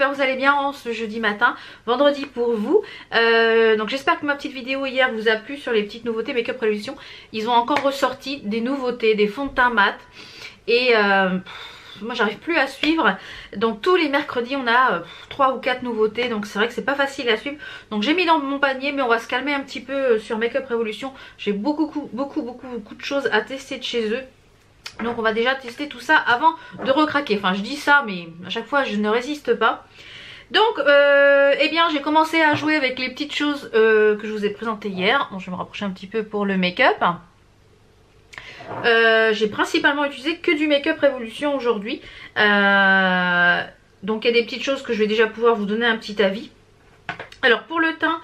j'espère que vous allez bien en ce jeudi matin, vendredi pour vous. Donc j'espère que ma petite vidéo hier vous a plu sur les petites nouveautés Make-up Révolution. Ils ont encore ressorti des nouveautés, des fonds de teint mat. Et moi j'arrive plus à suivre. Donc tous les mercredis on a 3 ou 4 nouveautés. Donc c'est vrai que c'est pas facile à suivre. Donc j'ai mis dans mon panier, mais on va se calmer un petit peu sur Make-up Révolution. J'ai beaucoup de choses à tester de chez eux. Donc on va déjà tester tout ça avant de recraquer. Enfin je dis ça mais à chaque fois je ne résiste pas. Donc eh bien j'ai commencé à jouer avec les petites choses que je vous ai présentées hier. Bon, je vais me rapprocher un petit peu pour le make-up. J'ai principalement utilisé que du Make-up Révolution aujourd'hui. Donc il y a des petites choses que je vais déjà pouvoir vous donner un petit avis. Alors pour le teint,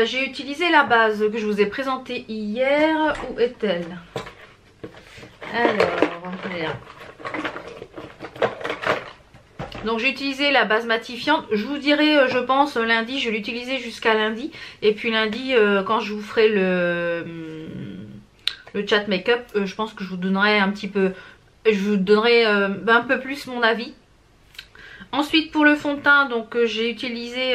j'ai utilisé la base que je vous ai présentée hier. Où est-elle? Alors, donc j'ai utilisé la base matifiante. Je vous dirai, je pense, lundi. Je vais l'utiliser jusqu'à lundi. Et puis lundi, quand je vous ferai le chat make-up, je pense que je vous donnerai un petit peu, je vous donnerai un peu plus mon avis. Ensuite pour le fond de teint, donc j'ai utilisé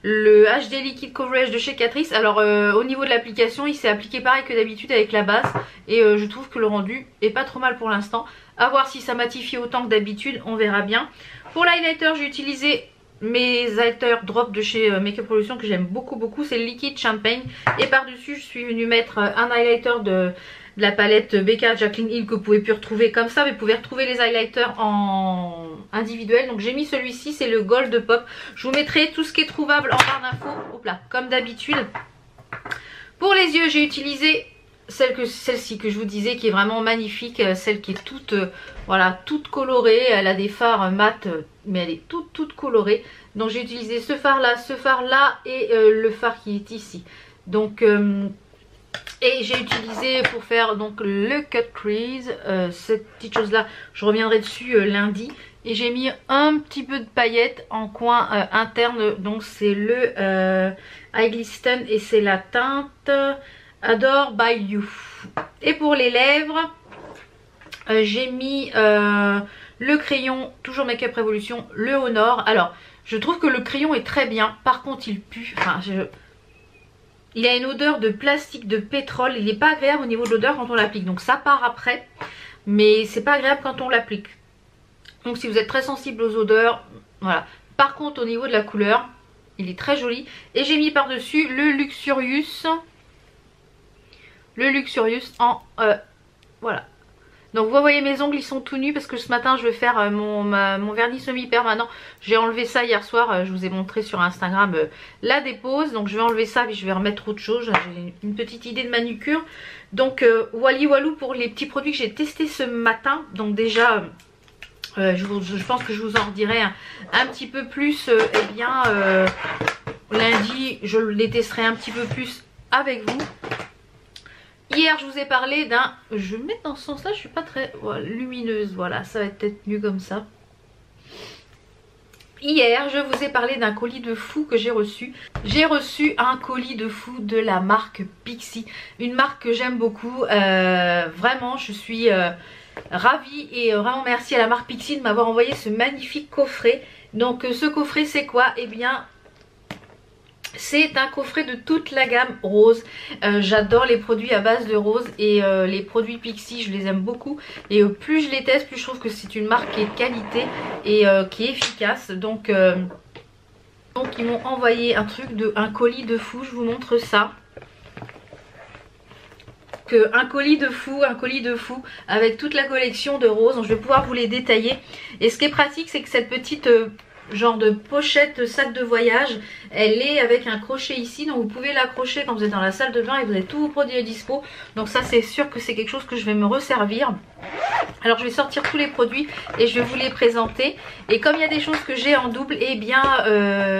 le HD Liquid Coverage de chez Catrice. Alors au niveau de l'application, il s'est appliqué pareil que d'habitude avec la base. Et je trouve que le rendu est pas trop mal pour l'instant. À voir si ça matifie autant que d'habitude, on verra bien. Pour l'highlighter, j'ai utilisé mes highlighters drop de chez Make-up Révolution que j'aime beaucoup. C'est le Liquid Champagne. Et par dessus, je suis venue mettre un highlighter de la palette Becca Jaclyn Hill que vous pouvez plus retrouver comme ça, mais vous pouvez retrouver les highlighters en individuel. Donc j'ai mis celui-ci, c'est le Gold Pop. Je vous mettrai tout ce qui est trouvable en barre d'infos, hop là, comme d'habitude. Pour les yeux, j'ai utilisé celle-ci que je vous disais, qui est vraiment magnifique, celle qui est toute voilà, toute colorée. Elle a des fards mat, mais elle est toute colorée. Donc j'ai utilisé ce fard là et le fard qui est ici. Donc et j'ai utilisé pour faire donc le cut crease, cette petite chose là, je reviendrai dessus lundi. Et j'ai mis un petit peu de paillettes en coin interne, donc c'est le Eye Glisten et c'est la teinte Adore by You. Et pour les lèvres, j'ai mis le crayon, toujours Make-up Révolution, le Honor. Alors je trouve que le crayon est très bien, par contre il pue, enfin il a une odeur de plastique, de pétrole. Il n'est pas agréable au niveau de l'odeur quand on l'applique. Donc ça part après. Mais c'est pas agréable quand on l'applique. Donc si vous êtes très sensible aux odeurs, voilà. Par contre au niveau de la couleur, il est très joli. Et j'ai mis par dessus le Luxurious. Le Luxurious en voilà. Donc vous voyez mes ongles, ils sont tout nus parce que ce matin je vais faire mon vernis semi-permanent. J'ai enlevé ça hier soir, je vous ai montré sur Instagram la dépose. Donc je vais enlever ça et je vais remettre autre chose. J'ai une petite idée de manucure. Donc walou pour les petits produits que j'ai testés ce matin. Donc déjà je pense que je vous en redirai un petit peu plus. Eh bien lundi je les testerai un petit peu plus avec vous. Hier je vous ai parlé d'un, je vais me mettre dans ce sens là, je suis pas très lumineuse, voilà, ça va être peut-être mieux comme ça. Hier je vous ai parlé d'un colis de fou que j'ai reçu. J'ai reçu un colis de fou de la marque Pixi, une marque que j'aime beaucoup, vraiment je suis ravie et vraiment merci à la marque Pixi de m'avoir envoyé ce magnifique coffret. Donc ce coffret c'est quoi? Eh bien c'est un coffret de toute la gamme rose. J'adore les produits à base de rose et les produits Pixi je les aime beaucoup. Et plus je les teste, plus je trouve que c'est une marque qui est de qualité et qui est efficace. Donc ils m'ont envoyé un colis de fou, je vous montre ça. Un colis de fou avec toute la collection de roses. Donc je vais pouvoir vous les détailler. Et ce qui est pratique, c'est que cette petite genre de pochette sac de voyage, elle est avec un crochet ici, donc vous pouvez l'accrocher quand vous êtes dans la salle de bain et vous avez tous vos produits à dispo. Donc ça c'est sûr que c'est quelque chose que je vais me resservir. Alors je vais sortir tous les produits et je vais vous les présenter. Et comme il y a des choses que j'ai en double, et eh bien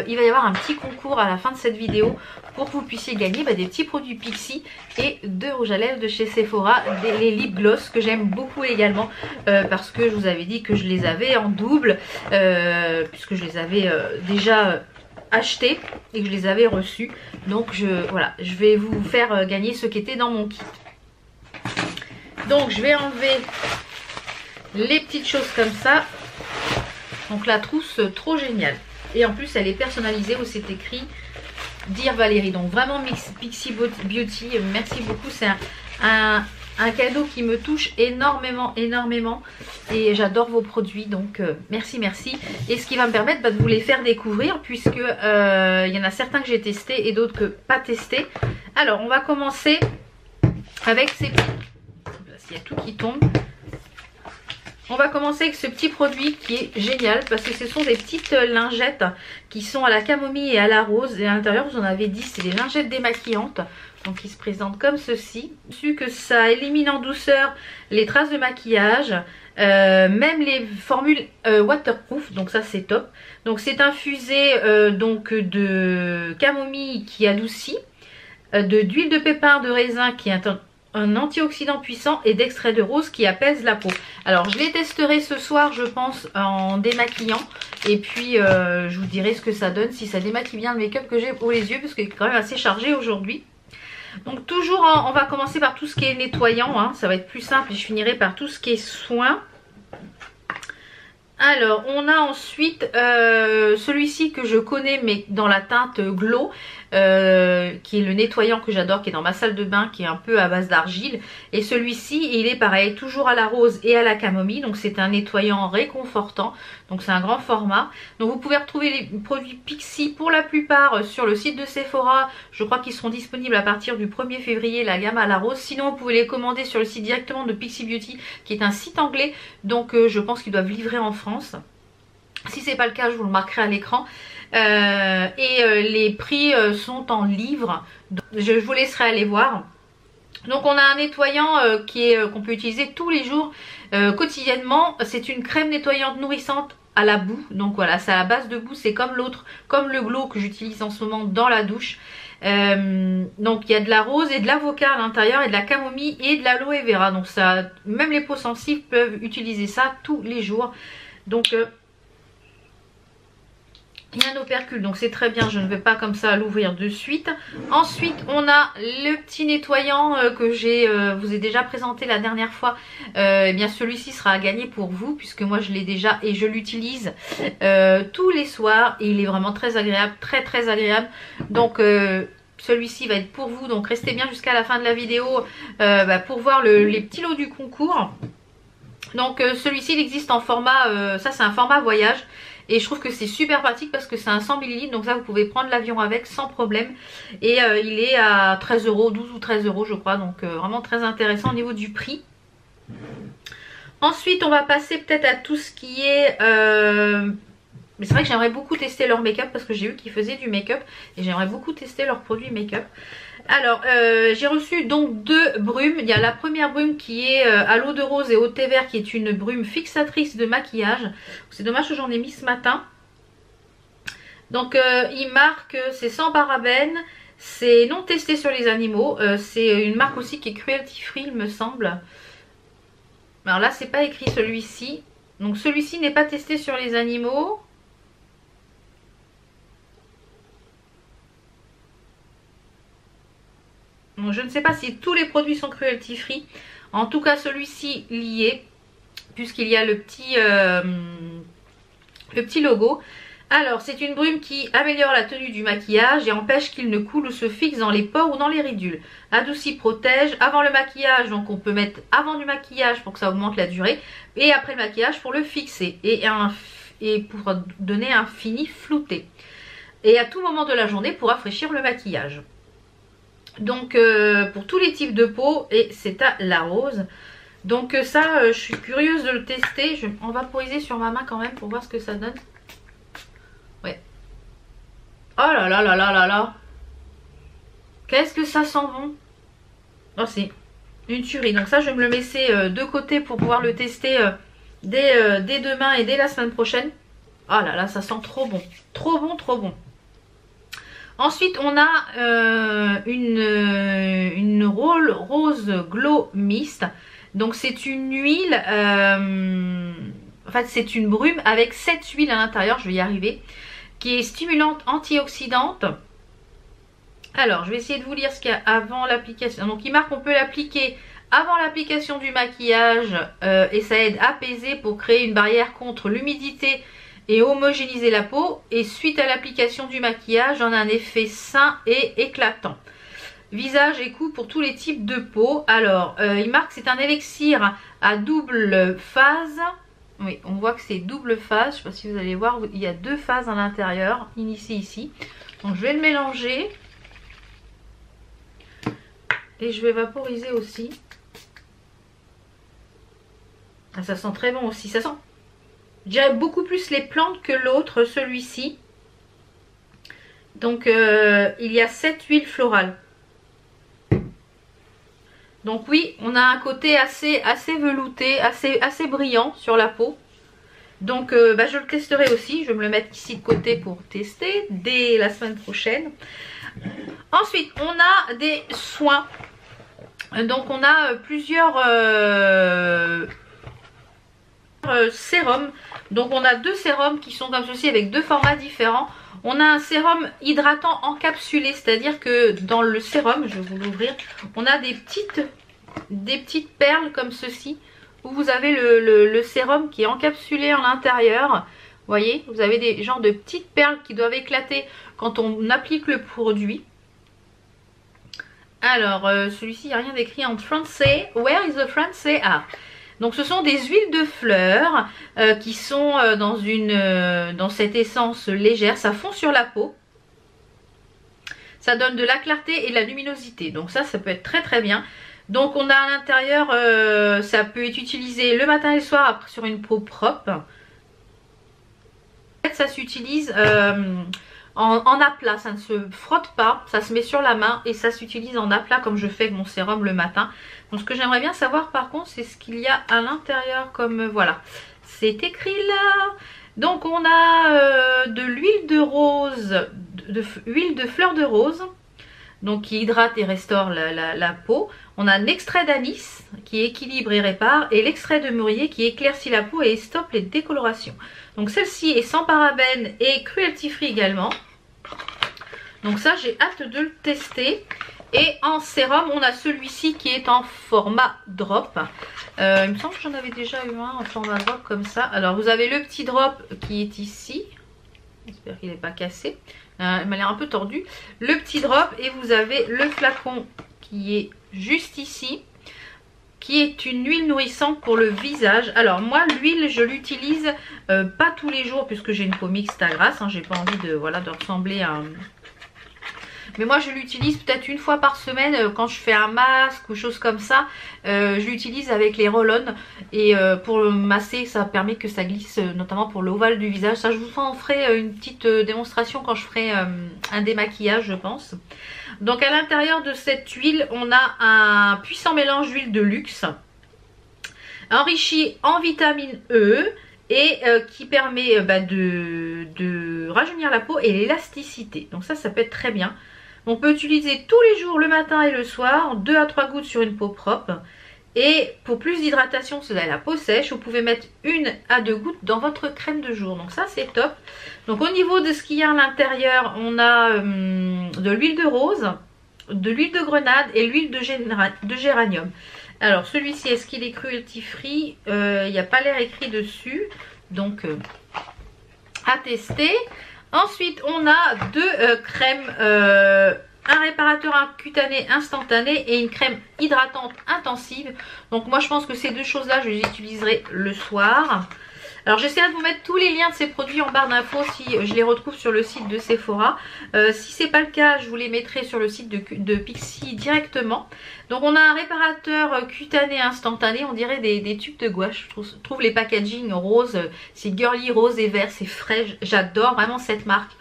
il va y avoir un petit concours à la fin de cette vidéo pour que vous puissiez gagner des petits produits Pixi et de rouge à lèvres de chez Sephora, les lip gloss que j'aime beaucoup également, parce que je vous avais dit que je les avais en double, puisque je les avais déjà achetés et que je les avais reçus. Donc voilà, je vais vous faire gagner ce qui était dans mon kit. Donc je vais enlever les petites choses comme ça. Donc la trousse trop géniale. Et en plus, elle est personnalisée où c'est écrit Dear Valérie. Donc vraiment Pixie Beauty, merci beaucoup. C'est un cadeau qui me touche énormément, énormément. Et j'adore vos produits, donc merci, merci. Et ce qui va me permettre de vous les faire découvrir, puisque il y en a certains que j'ai testés et d'autres que pas testés. Alors, on va commencer avec ces petits... Il y a tout qui tombe. On va commencer avec ce petit produit qui est génial parce que ce sont des petites lingettes qui sont à la camomille et à la rose. Et à l'intérieur, vous en avez 10, c'est des lingettes démaquillantes. Donc ils se présentent comme ceci. Su que ça élimine en douceur les traces de maquillage, même les formules waterproof, donc ça c'est top. Donc c'est infusé donc de camomille qui adoucit, d'huile de pépin de raisin qui est un antioxydant puissant et d'extrait de rose qui apaise la peau. Alors je les testerai ce soir je pense en démaquillant et puis je vous dirai ce que ça donne, si ça démaquille bien le make-up que j'ai pour les yeux parce qu'il est quand même assez chargé aujourd'hui. Donc toujours on va commencer par tout ce qui est nettoyant, hein, ça va être plus simple et je finirai par tout ce qui est soin. Alors on a ensuite celui-ci que je connais mais dans la teinte Glow, qui est le nettoyant que j'adore, qui est dans ma salle de bain, qui est un peu à base d'argile. Et celui-ci il est pareil, toujours à la rose et à la camomille, donc c'est un nettoyant réconfortant, donc c'est un grand format. Donc vous pouvez retrouver les produits Pixie pour la plupart sur le site de Sephora, je crois qu'ils seront disponibles à partir du 1er février, la gamme à la rose. Sinon vous pouvez les commander sur le site directement de Pixie Beauty, qui est un site anglais, donc je pense qu'ils doivent livrer en France. Si c'est pas le cas, je vous le marquerai à l'écran. Les prix sont en livres. Donc, je vous laisserai aller voir. Donc on a un nettoyant qu'on peut utiliser tous les jours, quotidiennement. C'est une crème nettoyante nourrissante à la boue. Donc voilà, c'est à la base de boue. C'est comme l'autre, comme le Glow que j'utilise en ce moment dans la douche. Donc il y a de la rose et de l'avocat à l'intérieur et de la camomille et de l'aloe vera. Donc ça, même les peaux sensibles peuvent utiliser ça tous les jours. Donc il y a un opercule, donc c'est très bien, je ne vais pas comme ça l'ouvrir de suite. Ensuite on a le petit nettoyant que vous ai déjà présenté la dernière fois. Eh bien celui-ci sera à gagner pour vous puisque moi je l'ai déjà et je l'utilise tous les soirs et il est vraiment très agréable, très très agréable. Donc celui-ci va être pour vous, donc restez bien jusqu'à la fin de la vidéo pour voir les petits lots du concours. Donc celui-ci il existe en format, ça c'est un format voyage. Et je trouve que c'est super pratique parce que c'est un 100 ml. Donc ça vous pouvez prendre l'avion avec sans problème. Et il est à 13 €, 12 ou 13 € je crois. Donc vraiment très intéressant au niveau du prix. Ensuite on va passer peut-être à tout ce qui est... Mais c'est vrai que j'aimerais beaucoup tester leur make-up parce que j'ai vu qu'ils faisaient du make-up. Et j'aimerais beaucoup tester leurs produits make-up. Alors j'ai reçu donc 2 brumes. Il y a la première brume qui est à l'eau de rose et au thé vert, qui est une brume fixatrice de maquillage. C'est dommage que j'en ai mis ce matin. Donc il marque c'est sans parabènes, c'est non testé sur les animaux. C'est une marque aussi qui est cruelty free il me semble. Alors là c'est pas écrit celui-ci. Donc celui-ci n'est pas testé sur les animaux. Donc, je ne sais pas si tous les produits sont cruelty free. En tout cas celui-ci l'y est, puisqu'il y a le petit logo. Alors c'est une brume qui améliore la tenue du maquillage et empêche qu'il ne coule ou se fixe dans les pores ou dans les ridules. Adoucit, protège avant le maquillage, donc on peut mettre avant du maquillage pour que ça augmente la durée, et après le maquillage pour le fixer et pour donner un fini flouté. Et à tout moment de la journée pour rafraîchir le maquillage. Donc pour tous les types de peau, et c'est à la rose. Donc ça je suis curieuse de le tester. Je vais en vaporiser sur ma main quand même pour voir ce que ça donne. Ouais. Oh là là là là là là. Qu'est-ce que ça sent bon. Oh c'est une tuerie. Donc ça je vais me le laisser de côté pour pouvoir le tester dès demain et dès la semaine prochaine. Oh là là ça sent trop bon. Trop bon, trop bon. Ensuite on a une rose glow mist. Donc c'est une huile, en fait c'est une brume avec 7 huiles à l'intérieur, je vais y arriver, qui est stimulante, antioxydante. Alors je vais essayer de vous lire ce qu'il y a avant l'application. Donc il marque qu'on peut l'appliquer avant l'application du maquillage et ça aide à apaiser pour créer une barrière contre l'humidité et homogéniser la peau. Et suite à l'application du maquillage, on a un effet sain et éclatant. Visage et cou pour tous les types de peau. Alors, il marque que c'est un élixir à double phase. Oui, on voit que c'est double phase. Je ne sais pas si vous allez voir, il y a 2 phases à l'intérieur, ici, ici. Donc, je vais le mélanger. Et je vais vaporiser aussi. Ah, ça sent très bon aussi. Ça sent, je dirais, beaucoup plus les plantes que l'autre, celui-ci. Donc, il y a 7 huiles florales. Donc oui, on a un côté assez velouté, assez brillant sur la peau. Donc je le testerai aussi. Je vais me le mettre ici de côté pour tester dès la semaine prochaine. Ensuite, on a des soins. Donc on a plusieurs sérums. Donc on a 2 sérums qui sont comme ceci avec 2 formats différents. On a un sérum hydratant encapsulé, c'est-à-dire que dans le sérum, je vais vous l'ouvrir, on a des petites perles comme ceci, où vous avez le sérum qui est encapsulé à l'intérieur. Vous voyez, vous avez des genres de petites perles qui doivent éclater quand on applique le produit. Alors, celui-ci, il n'y a rien d'écrit en français. Where is the français? Ah, donc ce sont des huiles de fleurs qui sont dans cette essence légère. Ça fond sur la peau. Ça donne de la clarté et de la luminosité. Donc ça peut être très très bien. Donc on a à l'intérieur, ça peut être utilisé le matin et le soir sur une peau propre. Ça s'utilise en aplat, ça ne se frotte pas, ça se met sur la main et ça s'utilise en aplat comme je fais avec mon sérum le matin. Donc ce que j'aimerais bien savoir par contre, c'est ce qu'il y a à l'intérieur comme, voilà, c'est écrit là. Donc on a de l'huile de rose, huile de fleur de rose, donc qui hydrate et restaure la peau. On a un extrait d'anis qui équilibre et répare, et l'extrait de mûrier qui éclaircit la peau et stoppe les décolorations. Donc celle-ci est sans parabènes et cruelty free également. Donc ça, j'ai hâte de le tester. Et en sérum, on a celui-ci qui est en format drop. Il me semble que j'en avais déjà eu un en format drop comme ça. Alors vous avez le petit drop qui est ici. J'espère qu'il n'est pas cassé. Il m'a l'air un peu tordu. Le petit drop, et vous avez le flacon qui est juste ici, qui est une huile nourrissante pour le visage. Alors moi, l'huile, je l'utilise pas tous les jours puisque j'ai une peau mixte à grasse, hein, j'ai pas envie de, voilà, de ressembler à... Mais moi je l'utilise peut-être une fois par semaine quand je fais un masque ou chose comme ça. Je l'utilise avec les roll-on et pour le masser, ça permet que ça glisse, notamment pour l'ovale du visage. Ça, je vous en ferai une petite démonstration quand je ferai un démaquillage, je pense. Donc à l'intérieur de cette huile, on a un puissant mélange d'huile de luxe enrichi en vitamine E et qui permet de rajeunir la peau et l'élasticité. Donc ça peut être très bien. On peut utiliser tous les jours, le matin et le soir, 2 à 3 gouttes sur une peau propre. Et pour plus d'hydratation, si vous avez la peau sèche, vous pouvez mettre 1 à 2 gouttes dans votre crème de jour. Donc ça, c'est top. Donc au niveau de ce qu'il y a à l'intérieur, on a de l'huile de rose, de l'huile de grenade et l'huile de géranium. Alors celui-ci, est-ce qu'il est cruelty free? Il n'y a pas l'air écrit dessus. Donc à tester. Ensuite, on a 2 crèmes, un réparateur cutané instantané et une crème hydratante intensive. Donc moi, je pense que ces 2 choses-là, je les utiliserai le soir. Alors j'essaierai de vous mettre tous les liens de ces produits en barre d'infos si je les retrouve sur le site de Sephora. Si ce n'est pas le cas, je vous les mettrai sur le site de Pixi directement. Donc on a un réparateur cutané instantané, on dirait des tubes de gouache. Je trouve les packaging roses, c'est girly rose et vert, c'est frais. J'adore vraiment cette marque.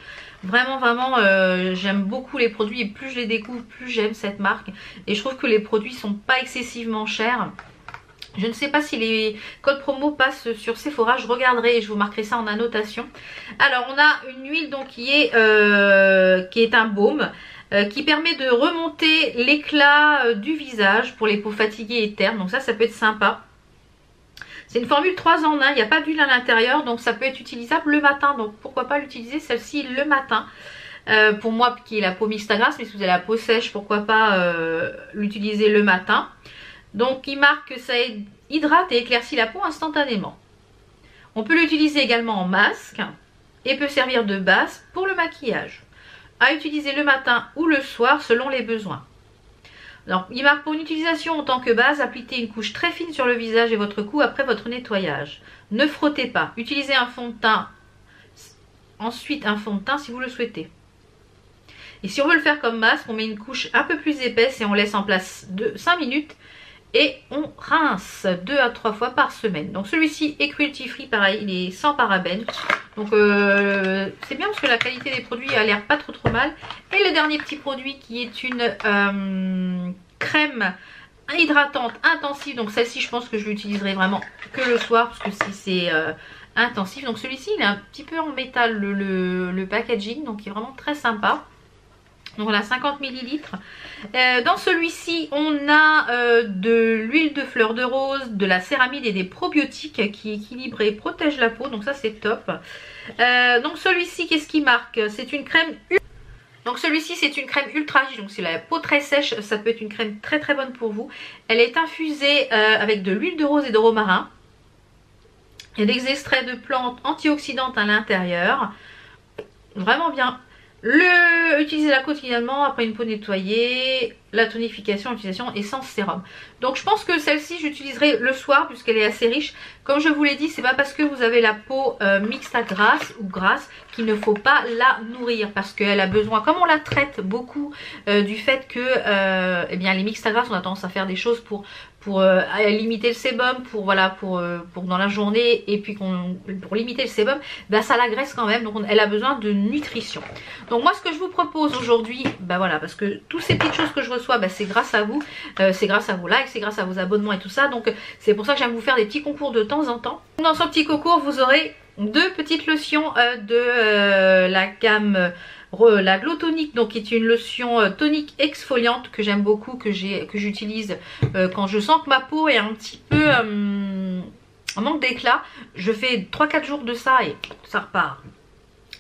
Vraiment j'aime beaucoup les produits et plus je les découvre, plus j'aime cette marque. Et je trouve que les produits sont pas excessivement chers. Je ne sais pas si les codes promo passent sur Sephora, je regarderai et je vous marquerai ça en annotation. Alors on a une huile donc qui est un baume qui permet de remonter l'éclat du visage pour les peaux fatiguées et ternes. Donc ça peut être sympa. C'est une formule 3 en 1, il n'y a pas d'huile à l'intérieur, donc ça peut être utilisable le matin. Donc pourquoi pas l'utiliser celle-ci le matin. Pour moi qui ai la peau mixte à grasse, mais si vous avez la peau sèche, pourquoi pas l'utiliser le matin. Donc il marque que ça hydrate et éclaircit la peau instantanément. On peut l'utiliser également en masque et peut servir de base pour le maquillage. À utiliser le matin ou le soir selon les besoins. Alors, il marque pour une utilisation en tant que base, appliquez une couche très fine sur le visage et votre cou après votre nettoyage. Ne frottez pas. Utilisez un fond de teint, ensuite un fond de teint si vous le souhaitez. Et si on veut le faire comme masque, on met une couche un peu plus épaisse et on laisse en place de 5 minutes. Et on rince 2 à 3 fois par semaine. Donc celui-ci est cruelty free, pareil, il est sans parabènes. Donc c'est bien parce que la qualité des produits a l'air pas trop mal. Et le dernier petit produit qui est une crème hydratante intensive. Donc celle-ci je pense que je l'utiliserai vraiment que le soir parce que si c'est intensif. Donc celui-ci il est un petit peu en métal le packaging. Donc il est vraiment très sympa. Donc voilà, 50 ml. Dans celui-ci, on a de l'huile de fleur de rose, de la céramide et des probiotiques qui équilibrent et protègent la peau. Donc ça, c'est top. Donc celui-ci, qu'est-ce qui marque? C'est une crème... Donc celui-ci, c'est une crème ultra riche. Donc c'est la peau très sèche, ça peut être une crème très très bonne pour vous. Elle est infusée avec de l'huile de rose et de romarin. Il y a des extraits de plantes antioxydantes à l'intérieur. Vraiment bien. Utiliser la quotidiennement après une peau nettoyée, la tonification, l'utilisation et sans sérum. Donc je pense que celle-ci j'utiliserai le soir puisqu'elle est assez riche. Comme je vous l'ai dit, c'est pas parce que vous avez la peau mixte à grasse ou grasse qu'il ne faut pas la nourrir parce qu'elle a besoin, comme on la traite beaucoup du fait que eh bien les mixtes à grasse on a tendance à faire des choses pour limiter le sébum, pour dans la journée et puis pour limiter le sébum, ben ça la graisse quand même, donc elle a besoin de nutrition. Donc moi ce que je vous propose aujourd'hui, ben voilà, parce que toutes ces petites choses que je reçois, ben c'est grâce à vous, c'est grâce à vos likes, c'est grâce à vos abonnements et tout ça, donc c'est pour ça que j'aime vous faire des petits concours de temps en temps. Dans ce petit concours vous aurez 2 petites lotions de la gamme la Glow Tonic, donc qui est une lotion tonique exfoliante que j'aime beaucoup, que j'utilise quand je sens que ma peau est un petit peu en manque d'éclat. Je fais 3-4 jours de ça et ça repart.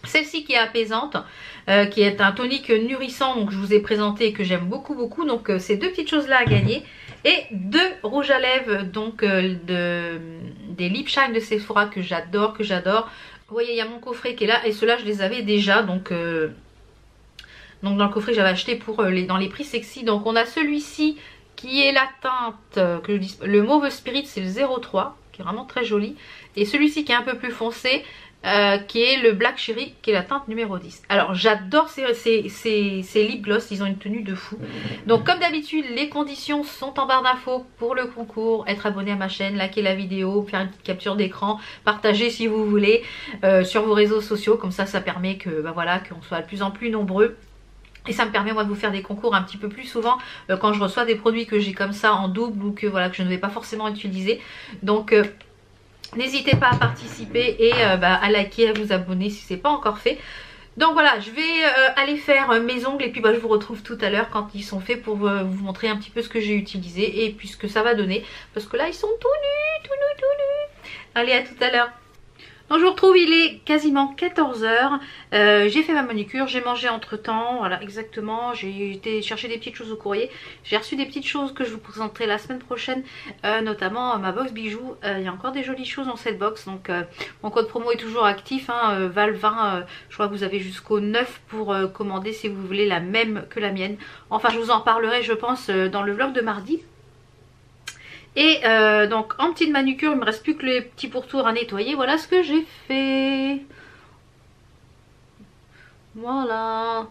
Celle-ci qui est apaisante, qui est un tonique nourrissant, donc je vous ai présenté et que j'aime beaucoup beaucoup. Donc ces 2 petites choses là à gagner. Et 2 rouges à lèvres, donc des Lip Shine de Sephora que j'adore, Vous voyez, il y a mon coffret qui est là et ceux-là je les avais déjà, donc dans le coffret j'avais acheté pour dans les prix sexy. Donc on a celui-ci qui est la teinte, le Mauve Spirit, c'est le 03, qui est vraiment très joli. Et celui-ci qui est un peu plus foncé, qui est le Black Cherry, qui est la teinte numéro 10. Alors j'adore ces lip gloss, ils ont une tenue de fou. Donc comme d'habitude, les conditions sont en barre d'infos pour le concours. Être abonné à ma chaîne, liker la vidéo, faire une petite capture d'écran, partager si vous voulez sur vos réseaux sociaux. Comme ça permet que voilà, qu'on soit de plus en plus nombreux. Et ça me permet moi de vous faire des concours un petit peu plus souvent quand je reçois des produits que j'ai comme ça en double ou que voilà, que je ne vais pas forcément utiliser. Donc n'hésitez pas à participer et à liker, à vous abonner si ce n'est pas encore fait. Donc voilà, je vais aller faire mes ongles et puis je vous retrouve tout à l'heure quand ils sont faits pour vous montrer un petit peu ce que j'ai utilisé et puis ce que ça va donner. Parce que là ils sont tout nus. Allez, à tout à l'heure. Donc je vous retrouve, il est quasiment 14 h. J'ai fait ma manucure, j'ai mangé entre temps, voilà exactement. J'ai été chercher des petites choses au courrier. J'ai reçu des petites choses que je vous présenterai la semaine prochaine, notamment ma box bijoux. Il y a encore des jolies choses dans cette box, donc mon code promo est toujours actif, hein, Val20. Je crois que vous avez jusqu'au 9 pour commander si vous voulez la même que la mienne. Enfin je vous en parlerai je pense dans le vlog de mardi. Et donc en petite manucure, il ne me reste plus que les petits pourtours à nettoyer. Voilà ce que j'ai fait. Voilà.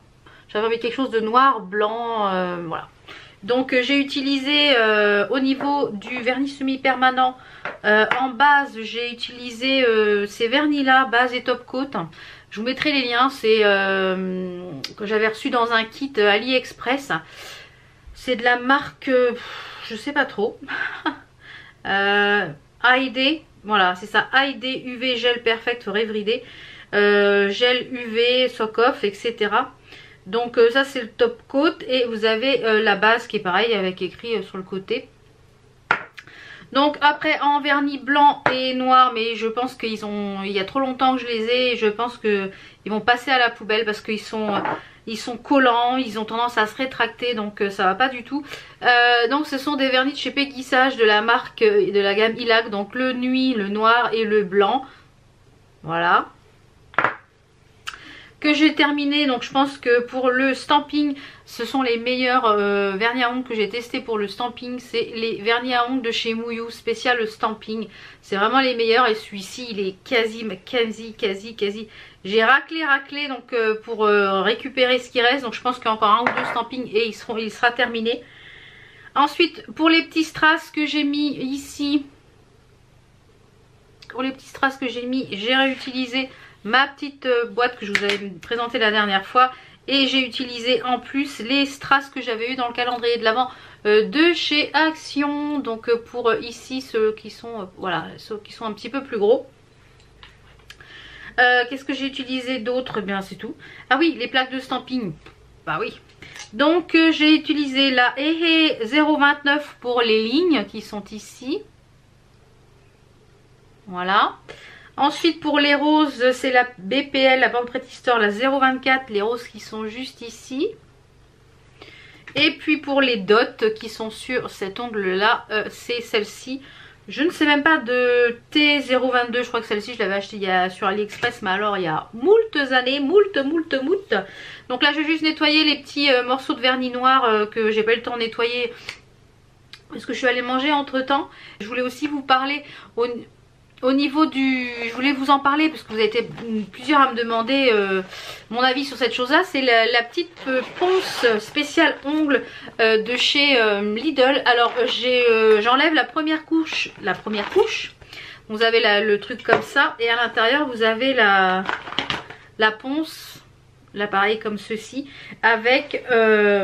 J'avais envie de quelque chose de noir, blanc, voilà. Donc j'ai utilisé au niveau du vernis semi-permanent, en base j'ai utilisé ces vernis là, base et top coat. Je vous mettrai les liens, c'est que j'avais reçu dans un kit AliExpress. C'est de la marque... je sais pas trop. AID, voilà c'est ça, AID UV Gel Perfect for Everyday, gel UV, sock off, etc. Donc ça c'est le top coat et vous avez la base qui est pareil avec écrit sur le côté. Donc après en vernis blanc et noir, mais je pense qu'il y a trop longtemps que je les ai et je pense qu'ils vont passer à la poubelle parce qu'ils sont collants, ils ont tendance à se rétracter, donc ça va pas du tout. Donc ce sont des vernis de chez Peggy Sage de la marque de la gamme Ilac, donc le nuit, le noir et le blanc. Voilà. Que j'ai terminé, donc je pense que pour le stamping, ce sont les meilleurs vernis à ongles que j'ai testé pour le stamping. C'est les vernis à ongles de chez Mouillou, spécial stamping. C'est vraiment les meilleurs et celui-ci il est quasi. J'ai raclé donc pour récupérer ce qui reste. Donc je pense qu'il y a encore un ou deux stampings et il sera terminé. Ensuite, pour les petits strass que j'ai mis ici, j'ai réutilisé ma petite boîte que je vous avais présentée la dernière fois. Et j'ai utilisé en plus les strass que j'avais eu dans le calendrier de l'Avent de chez Action. Donc pour ici ceux qui sont voilà, ceux qui sont un petit peu plus gros. Qu'est-ce que j'ai utilisé d'autre? Bien c'est tout. Ah oui, les plaques de stamping. Bah oui. Donc j'ai utilisé la Ehe 029 pour les lignes qui sont ici. Voilà. Ensuite pour les roses, c'est la BPL, la Banque Pretty Store, la 024, les roses qui sont juste ici. Et puis pour les dots qui sont sur cet ongle là, c'est celle-ci. Je ne sais même pas de T022, je crois que celle-ci je l'avais achetée sur AliExpress, mais alors il y a moultes années, moult. Donc là je vais juste nettoyer les petits morceaux de vernis noir que j'ai pas eu le temps de nettoyer parce que je suis allée manger entre temps. Je voulais aussi vous parler au niveau du... Je voulais vous en parler parce que vous avez été plusieurs à me demander mon avis sur cette chose là. C'est la petite ponce spéciale ongles de chez Lidl. Alors j'enlève la première couche. Vous avez le truc comme ça. Et à l'intérieur vous avez la ponce. L'appareil comme ceci. Avec...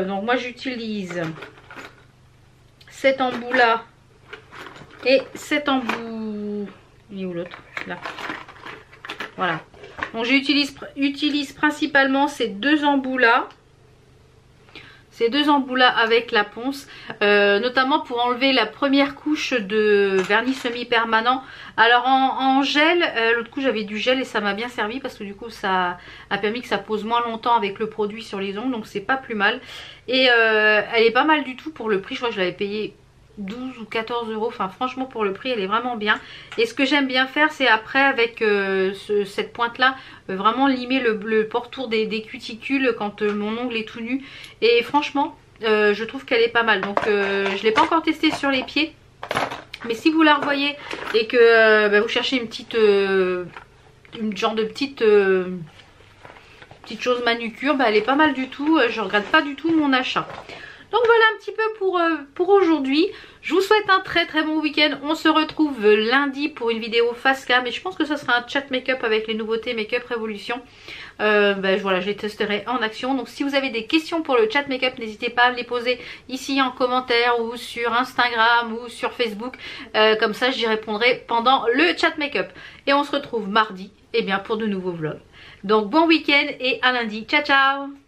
donc moi j'utilise cet embout là. Et cet embout... Il est où l'autre? Là. Voilà. Donc j'utilise principalement ces deux embouts là. Avec la ponce. Notamment pour enlever la première couche de vernis semi-permanent. Alors en gel, l'autre coup j'avais du gel et ça m'a bien servi. Parce que du coup ça a permis que ça pose moins longtemps avec le produit sur les ongles. Donc c'est pas plus mal. Et elle est pas mal du tout pour le prix. Je crois que je l'avais payé 12 ou 14 euros, enfin franchement pour le prix elle est vraiment bien. Et ce que j'aime bien faire c'est après avec cette pointe là vraiment limer le pourtour des cuticules quand mon ongle est tout nu. Et franchement je trouve qu'elle est pas mal. Donc je ne l'ai pas encore testé sur les pieds, mais si vous la revoyez et que vous cherchez une petite genre de petite chose manucure, elle est pas mal du tout. Je regrette pas du tout mon achat. Donc voilà un petit peu pour aujourd'hui. Je vous souhaite un très bon week-end. On se retrouve lundi pour une vidéo face cam. Et je pense que ce sera un chat make-up avec les nouveautés Make-up Révolution. Voilà, je les testerai en action. Donc si vous avez des questions pour le chat make-up, n'hésitez pas à me les poser ici en commentaire ou sur Instagram ou sur Facebook. Comme ça j'y répondrai pendant le chat make-up. Et on se retrouve mardi pour de nouveaux vlogs. Donc bon week-end et à lundi. Ciao ciao.